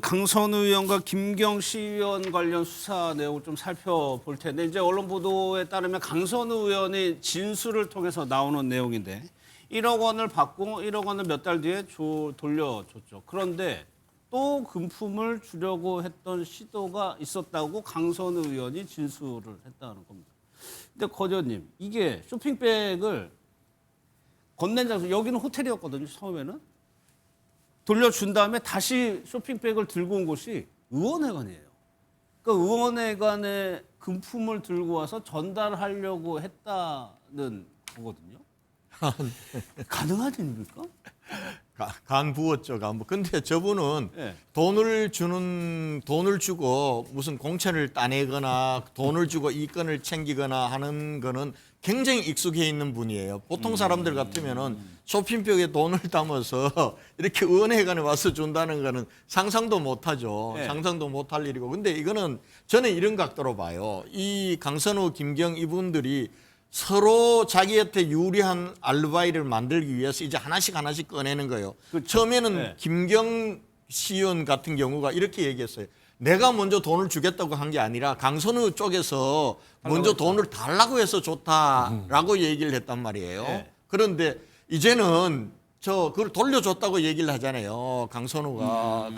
강선우 의원과 김경 시의원 관련 수사 내용을 좀 살펴볼 텐데 이제 언론 보도에 따르면 강선우 의원이 진술을 통해서 나오는 내용인데 1억 원을 받고 1억 원을 몇 달 뒤에 돌려줬죠. 그런데 또 금품을 주려고 했던 시도가 있었다고 강선우 의원이 진술을 했다는 겁니다. 근데 거 의원님, 이게 쇼핑백을 건넨 장소, 여기는 호텔이었거든요, 처음에는. 돌려준 다음에 다시 쇼핑백을 들고 온 곳이 의원회관이에요. 그러니까 의원회관에 금품을 들고 와서 전달하려고 했다는 거거든요. 가능한 일입니까? 간 부었죠, 간 부. 근데 저분은 네. 돈을 주고 무슨 공천을 따내거나 돈을 주고 이권을 챙기거나 하는 거는 굉장히 익숙해 있는 분이에요. 보통 사람들 같으면은 쇼핑백에 돈을 담아서 이렇게 의원회관에 와서 준다는 거는 상상도 못 하죠. 네. 상상도 못 할 일이고. 근데 이거는 저는 이런 각도로 봐요. 이 강선우, 김경 이분들이 서로 자기한테 유리한 알바이를 만들기 위해서 이제 하나씩 꺼내는 거예요. 그렇죠. 처음에는 네. 김경 시의원 같은 경우가 이렇게 얘기했어요. 내가 먼저 돈을 주겠다고 한 게 아니라 강선우 쪽에서 먼저 돈을 달라고 해서 좋다라고 얘기를 했단 말이에요. 네. 그런데 이제는 그걸 돌려줬다고 얘기를 하잖아요. 강선우가.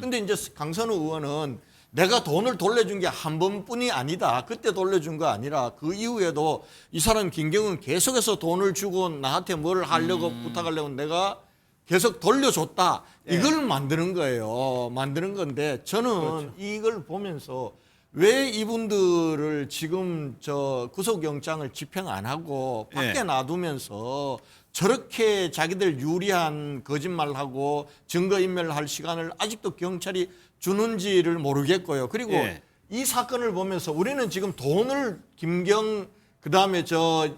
근데 이제 강선우 의원은 내가 돈을 돌려준 게 한 번뿐이 아니다. 그때 돌려준 거 아니라 그 이후에도 이 사람 김경은 계속해서 돈을 주고 나한테 뭘 하려고 부탁하려고 내가 계속 돌려줬다. 이걸 만드는 거예요. 만드는 건데 저는 그렇죠. 이걸 보면서 왜 이분들을 지금 구속영장을 집행 안 하고 밖에 놔두면서 저렇게 자기들 유리한 거짓말을 하고 증거인멸을 할 시간을 아직도 경찰이 주는지를 모르겠고요. 그리고 이 사건을 보면서 우리는 지금 돈을 김경 그다음에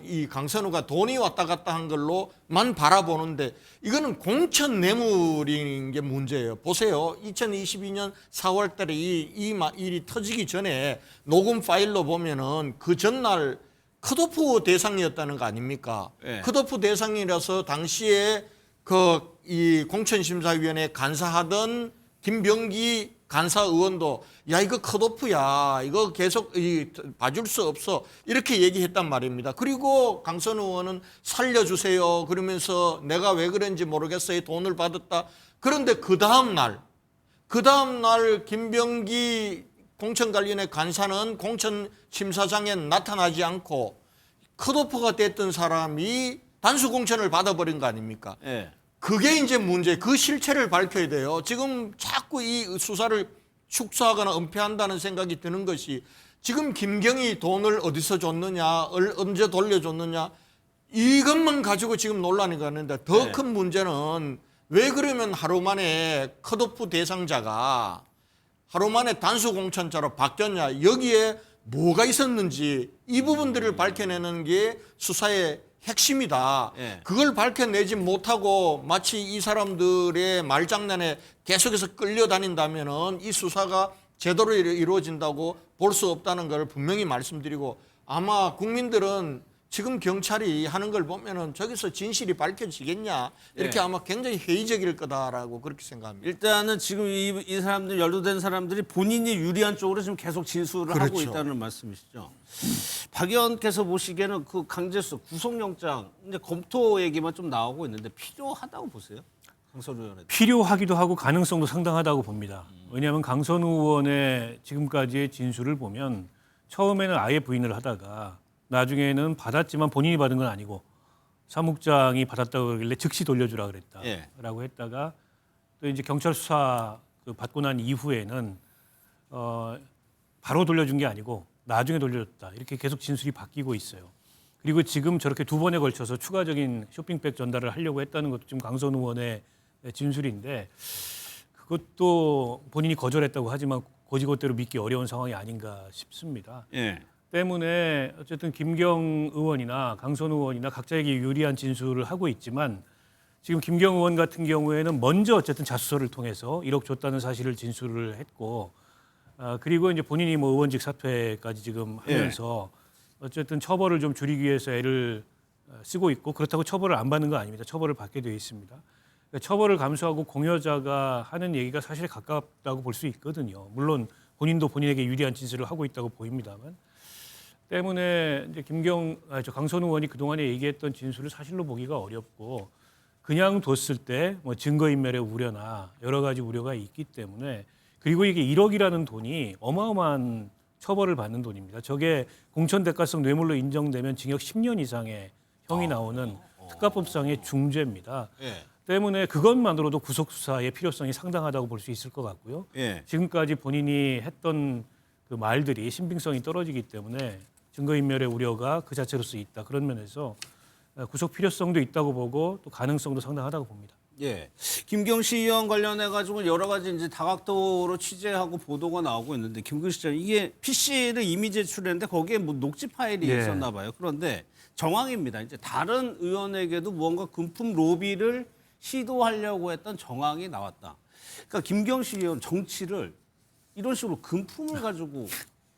이 강선우가 돈이 왔다 갔다 한 걸로만 바라보는데 이거는 공천 뇌물인 게 문제예요. 보세요. 2022년 4월 달에 이 일이 터지기 전에 녹음 파일로 보면은 그 전날 컷오프 대상이었다는 거 아닙니까? 네. 컷오프 대상이라서 당시에 이 공천심사위원회 간사하던 김병기 간사 의원도 야 이거 컷오프야 이거 계속 봐줄 수 없어 이렇게 얘기했단 말입니다. 그리고 강선우 의원은 살려주세요 그러면서 내가 왜 그런지 모르겠어요 돈을 받았다. 그런데 그 다음 날 김병기 공천관리원회 간사는 공천심사장에 나타나지 않고 컷오프가 됐던 사람이 단수공천을 받아버린 거 아닙니까? 네. 그게 이제 문제, 그 실체를 밝혀야 돼요. 지금 자꾸 이 수사를 축소하거나 은폐한다는 생각이 드는 것이 지금 김경이 돈을 어디서 줬느냐, 언제 돌려줬느냐 이것만 가지고 지금 논란이 가는데 더 큰 문제는 왜 그러면 하루 만에 컷오프 대상자가 하루 만에 단수공천자로 바뀌었냐 여기에 뭐가 있었는지 이 부분들을 밝혀내는 게 수사의 핵심이다. 그걸 밝혀내지 못하고 마치 이 사람들의 말장난에 계속해서 끌려다닌다면은 이 수사가 제대로 이루어진다고 볼 수 없다는 걸 분명히 말씀드리고 아마 국민들은 지금 경찰이 하는 걸 보면은 저기서 진실이 밝혀지겠냐 이렇게 아마 굉장히 회의적일 거다라고 그렇게 생각합니다. 일단은 지금 이 사람들 연루된 사람들이 본인이 유리한 쪽으로 지금 계속 진술을 하고 있다는 말씀이시죠. 박 의원께서 보시기에는 그 강제수 구속영장 이제 검토 얘기만 좀 나오고 있는데 필요하다고 보세요? 강선우 의원에 필요하기도 하고 가능성도 상당하다고 봅니다. 왜냐하면 강선우 의원의 지금까지의 진술을 보면 처음에는 아예 부인을 하다가 나중에는 받았지만 본인이 받은 건 아니고 사무국장이 받았다고 그러길래 즉시 돌려주라 그랬다라고 했다가 또 이제 경찰 수사 받고 난 이후에는 바로 돌려준 게 아니고 나중에 돌려줬다 이렇게 계속 진술이 바뀌고 있어요. 그리고 지금 저렇게 두 번에 걸쳐서 추가적인 쇼핑백 전달을 하려고 했다는 것도 지금 강선우 의원의 진술인데 그것도 본인이 거절했다고 하지만 고지고대로 믿기 어려운 상황이 아닌가 싶습니다. 때문에 어쨌든 김경 의원이나 강선우 의원이나 각자에게 유리한 진술을 하고 있지만 지금 김경 의원 같은 경우에는 먼저 어쨌든 자수서를 통해서 1억 줬다는 사실을 진술을 했고 그리고 이제 본인이 뭐 의원직 사퇴까지 지금 하면서 어쨌든 처벌을 좀 줄이기 위해서 애를 쓰고 있고 그렇다고 처벌을 안 받는 거 아닙니다. 처벌을 받게 되어 있습니다. 그러니까 처벌을 감수하고 공여자가 하는 얘기가 사실에 가깝다고 볼 수 있거든요. 물론 본인도 본인에게 유리한 진술을 하고 있다고 보입니다만. 때문에 이제 강선우 의원이 그동안에 얘기했던 진술을 사실로 보기가 어렵고 그냥 뒀을 때 뭐 증거인멸의 우려나 여러 가지 우려가 있기 때문에 그리고 이게 1억이라는 돈이 어마어마한 처벌을 받는 돈입니다. 저게 공천대가성 뇌물로 인정되면 징역 10년 이상의 형이 나오는 특가법상의 중죄입니다. 예. 때문에 그것만으로도 구속 수사의 필요성이 상당하다고 볼 수 있을 것 같고요. 예. 지금까지 본인이 했던 그 말들이 신빙성이 떨어지기 때문에 증거인멸의 우려가 그 자체로서 있다. 그런 면에서 구속 필요성도 있다고 보고 또 가능성도 상당하다고 봅니다. 예. 김경시 의원 관련해 가지고 여러 가지 이제 다각도로 취재하고 보도가 나오고 있는데 김경시 전 이게 PC를 이미 제출했는데 거기에 뭐 녹취 파일이 예. 있었나 봐요. 그런데 정황입니다. 이제 다른 의원에게도 무언가 금품 로비를 시도하려고 했던 정황이 나왔다. 그러니까 김경시 의원 정치를 이런 식으로 금품을 가지고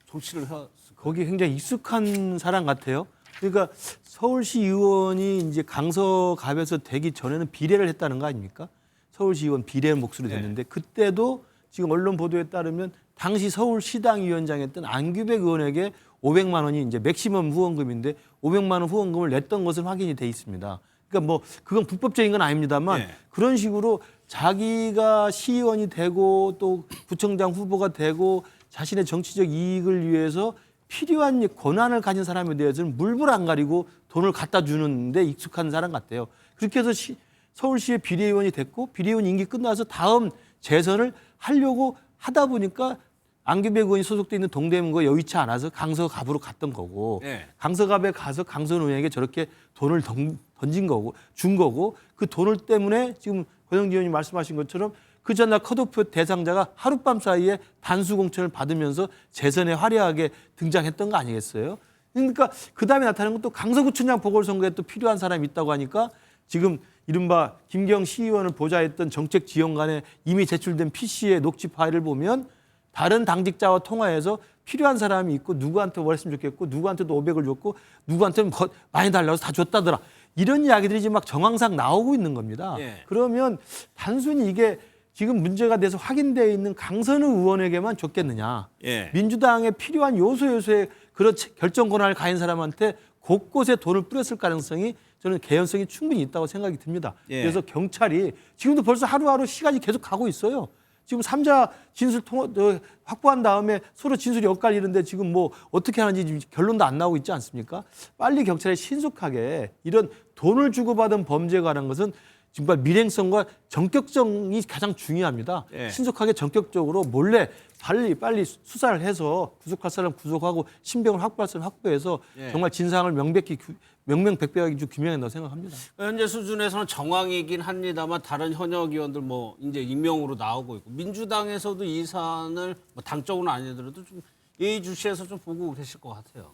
정치를 했을까? 거기 굉장히 익숙한 사람 같아요. 그러니까 서울시 의원이 이제 강서갑에서 되기 전에는 비례를 했다는 거 아닙니까? 서울시 의원 비례 몫으로 됐는데 그때도 지금 언론 보도에 따르면 당시 서울시당위원장이었던 안규백 의원에게 500만 원이 이제 맥시멈 후원금인데 500만 원 후원금을 냈던 것은 확인이 돼 있습니다. 그러니까 뭐 그건 불법적인 건 아닙니다만 네. 그런 식으로 자기가 시의원이 되고 또 구청장 후보가 되고 자신의 정치적 이익을 위해서 필요한 권한을 가진 사람에 대해서는 물불 안 가리고 돈을 갖다 주는데 익숙한 사람 같아요. 그렇게 해서 서울시의 비례의원이 됐고 비례의원 임기 끝나서 다음 재선을 하려고 하다 보니까 안규백 의원이 소속돼 있는 동대문구가 여의치 않아서 강서갑으로 갔던 거고 네. 강서갑에 가서 강선 의원에게 저렇게 돈을 던진 거고 준 거고 그 돈을 때문에 지금 권영진 의원이 말씀하신 것처럼 그 전날 컷오프 대상자가 하룻밤 사이에 단수 공천을 받으면서 재선에 화려하게 등장했던 거 아니겠어요? 그러니까 그 다음에 나타난 건 또 강서구청장 보궐선거에 또 필요한 사람이 있다고 하니까 지금 이른바 김경 시의원을 보좌했던 정책지원관에 이미 제출된 PC의 녹취 파일을 보면 다른 당직자와 통화해서 필요한 사람이 있고 누구한테 뭐 했으면 좋겠고 누구한테도 500을 줬고 누구한테는 많이 달라고 다 줬다더라. 이런 이야기들이 지금 막 정황상 나오고 있는 겁니다. 예. 그러면 단순히 이게 지금 문제가 돼서 확인되어 있는 강선우 의원에게만 줬겠느냐. 예. 민주당에 필요한 요소의 그런 결정 권한을 가진 사람한테 곳곳에 돈을 뿌렸을 가능성이 저는 개연성이 충분히 있다고 생각이 듭니다. 예. 그래서 경찰이 지금도 벌써 하루하루 시간이 계속 가고 있어요. 지금 3자 진술 확보한 다음에 서로 진술이 엇갈리는데 지금 뭐 어떻게 하는지 지금 결론도 안 나오고 있지 않습니까? 빨리 경찰이 신속하게 이런 돈을 주고받은 범죄에 관한 것은 정말 밀행성과 전격성이 가장 중요합니다. 예. 신속하게 전격적으로 몰래 빨리 수사를 해서 구속할 사람 구속하고 신병을 확보할 사람 확보해서 예. 정말 진상을 명명백백하게 규명해야 된다고 생각합니다. 현재 수준에서는 정황이긴 합니다만 다른 현역 의원들 뭐 이제 임명으로 나오고 있고 민주당에서도 이 사안을 뭐 당적으로는 아니더라도 좀 예의주시해서 좀 보고 계실 것 같아요.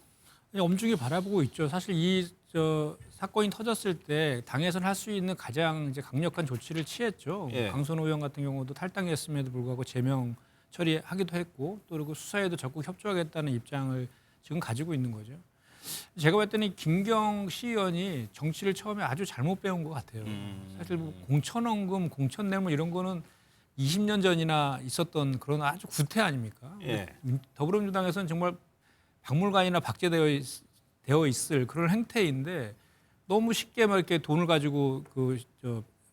엄중히 바라보고 있죠. 사실 이 사건이 터졌을 때 당에서는 할 수 있는 가장 이제 강력한 조치를 취했죠. 예. 강선호 의원 같은 경우도 탈당했음에도 불구하고 제명 처리하기도 했고 또 그리고 수사에도 적극 협조하겠다는 입장을 지금 가지고 있는 거죠. 제가 봤더니 김경 시의원이 정치를 처음에 아주 잘못 배운 것 같아요. 사실 뭐 공천원금, 공천뇌물 이런 거는 20년 전이나 있었던 그런 아주 구태 아닙니까? 예. 더불어민주당에서는 정말 박물관이나 박제되어 있을 그런 행태인데 너무 쉽게 막 이렇게 돈을 가지고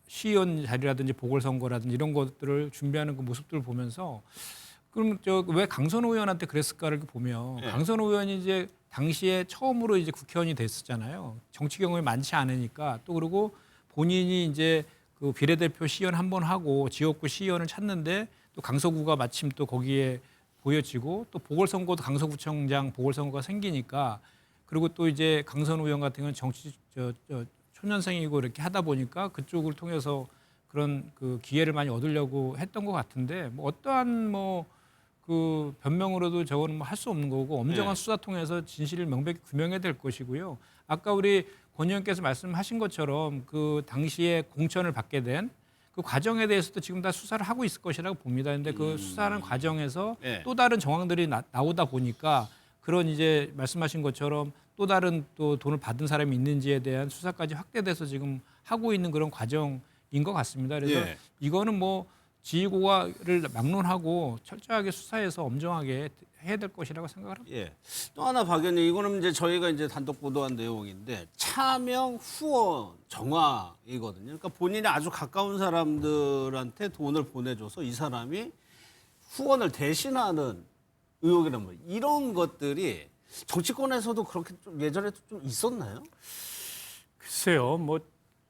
시의원 자리라든지 보궐선거라든지 이런 것들을 준비하는 그 모습들을 보면서 그럼 왜 강선호 의원한테 그랬을까를 보면 네. 강선호 의원이 이제 당시에 처음으로 이제 국회의원이 됐었잖아요. 정치 경험이 많지 않으니까 또 그리고 본인이 이제 그 비례대표 시의원 한 번 하고 지역구 시의원을 찾는데 또 강서구가 마침 또 거기에 보여지고 또 보궐선거도 강서구청장 보궐선거가 생기니까 그리고 또 이제 강선호 의원 같은 경우는 정치 초년생이고 이렇게 하다 보니까 그쪽을 통해서 그런 그 기회를 많이 얻으려고 했던 것 같은데 뭐 어떠한 뭐 그 변명으로도 저거는 뭐 할 수 없는 거고 엄정한 네. 수사 통해서 진실을 명백히 규명해야 될 것이고요. 아까 우리 권 의원께서 말씀하신 것처럼 그 당시에 공천을 받게 된 그 과정에 대해서도 지금 다 수사를 하고 있을 것이라고 봅니다. 그런데 그 수사하는 과정에서 네. 또 다른 정황들이 나오다 보니까 그런 이제 말씀하신 것처럼 또 다른 또 돈을 받은 사람이 있는지에 대한 수사까지 확대돼서 지금 하고 있는 그런 과정인 것 같습니다. 그래서 예. 이거는 뭐 지휘고가를 막론하고 철저하게 수사해서 엄정하게 해야 될 것이라고 생각을 합니다. 예. 또 하나 박 의원님, 이거는 이제 저희가 이제 단독 보도한 내용인데 차명 후원 정화이거든요. 그러니까 본인이 아주 가까운 사람들한테 돈을 보내줘서 이 사람이 후원을 대신하는 의혹이란 뭐 이런 것들이 정치권에서도 그렇게 좀 예전에도 좀 있었나요? 글쎄요, 뭐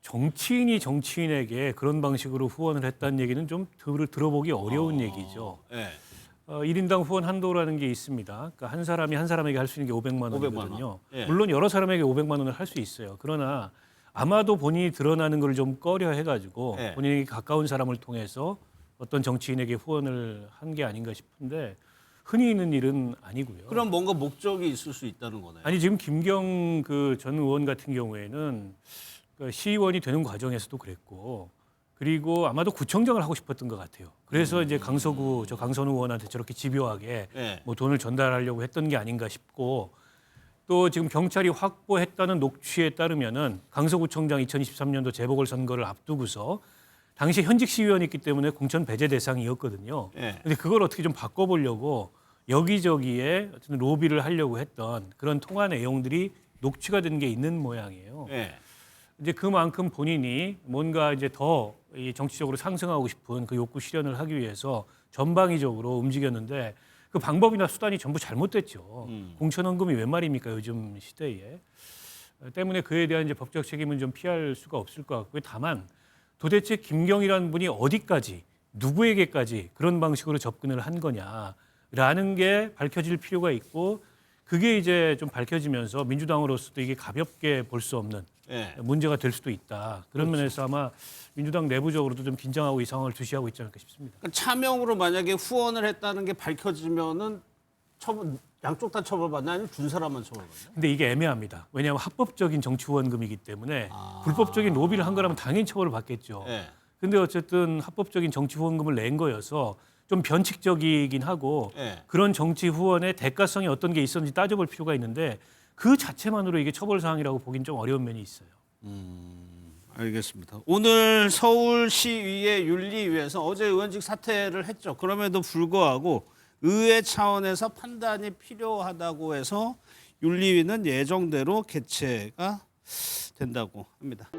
정치인이 정치인에게 그런 방식으로 후원을 했다는 얘기는 좀 들어보기 어려운 얘기죠. 예. 1인당 후원 한도라는 게 있습니다. 그러니까 한 사람이 한 사람에게 할 수 있는 게 500만 500만 원이거든요. 원. 예. 물론 여러 사람에게 500만 원을 할 수 있어요. 그러나 아마도 본인이 드러나는 걸 좀 꺼려 해가지고 예. 본인에게 가까운 사람을 통해서 어떤 정치인에게 후원을 한 게 아닌가 싶은데 흔히 있는 일은 아니고요. 그럼 뭔가 목적이 있을 수 있다는 거네요. 아니 지금 김경 그 전 의원 같은 경우에는 그 시의원이 되는 과정에서도 그랬고 그리고 아마도 구청장을 하고 싶었던 것 같아요. 그래서 이제 강선우 의원한테 저렇게 집요하게 예. 뭐 돈을 전달하려고 했던 게 아닌가 싶고 또 지금 경찰이 확보했다는 녹취에 따르면은 강서구청장 2023년도 재보궐선거를 앞두고서 당시 현직 시의원이 있기 때문에 공천 배제 대상이었거든요. 예. 근데 그걸 어떻게 좀 바꿔보려고 여기저기에 어떤 로비를 하려고 했던 그런 통화 내용들이 녹취가 된 게 있는 모양이에요. 예. 이제 그만큼 본인이 뭔가 이제 더 이 정치적으로 상승하고 싶은 그 욕구 실현을 하기 위해서 전방위적으로 움직였는데 그 방법이나 수단이 전부 잘못됐죠. 공천헌금이 웬 말입니까 요즘 시대에. 때문에 그에 대한 이제 법적 책임은 좀 피할 수가 없을 것 같고요. 다만 도대체 김경이라는 분이 어디까지 누구에게까지 그런 방식으로 접근을 한 거냐라는 게 밝혀질 필요가 있고 그게 이제 좀 밝혀지면서 민주당으로서도 이게 가볍게 볼 수 없는 예. 문제가 될 수도 있다. 그런 면에서 아마 민주당 내부적으로도 좀 긴장하고 이 상황을 주시하고 있지 않을까 싶습니다. 그러니까 차명으로 만약에 후원을 했다는 게 밝혀지면은 양쪽 다 처벌받나 아니면 준 사람만 처벌받나? 근데 이게 애매합니다. 왜냐하면 합법적인 정치 후원금이기 때문에 불법적인 로비를 한 거라면 당연히 처벌을 받겠죠. 예. 근데 어쨌든 합법적인 정치 후원금을 낸 거여서 좀 변칙적이긴 하고 예. 그런 정치 후원의 대가성이 어떤 게 있었는지 따져볼 필요가 있는데 그 자체만으로 이게 처벌 사항이라고 보긴 좀 어려운 면이 있어요. 알겠습니다. 오늘 서울시의회 윤리위에서 어제 의원직 사퇴를 했죠. 그럼에도 불구하고 의회 차원에서 판단이 필요하다고 해서 윤리위는 예정대로 개최가 된다고 합니다.